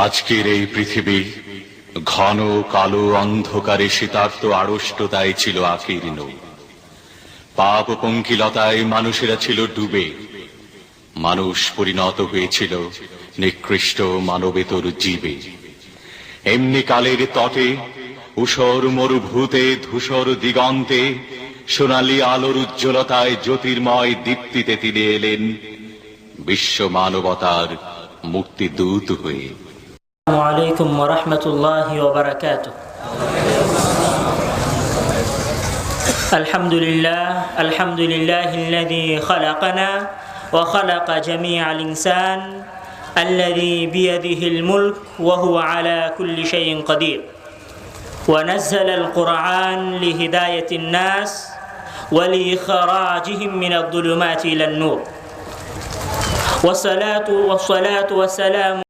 আজকের এই পৃথিবী ঘন কালো অন্ধকারে শীতার্ত আড়ষ্টতায় ছিল আকীর্ণ। পাপ পঙ্কিলতায় মানুষেরা ছিল ডুবে। মানুষ পরিণত হয়েছিল নিকৃষ্ট মানবেতর জীবে। এমনি কালের তটে ঊষর মরুভূতে ধূসর দিগন্তে সোনালী আলোর উজ্জ্বলতায় জ্যোতির্ময় দীপ্তিতে তিনি এলেন বিশ্ব মানবতার মুক্তিদূত হয়ে। আসসালামু আলাইকুম ওয়া রাহমাতুল্লাহি ওয়া বারাকাতুহু। আলহামদুলিল্লাহিল্লাযী খালাকানা ওয়া খালাকা জামিআল ইনসান আল্লাযী বিয়াদিহিল মুলক ওয়া হুয়া আলা কুল্লি শাইইন কাদির ওয়া নাযালাল কুরআন লিহিদায়াতিন নাস ওয়া লিইখরাজিহিম মিনাদ-যুলুমাতি ইলান নূর ওয়াসসালাতু ওয়াসসালামু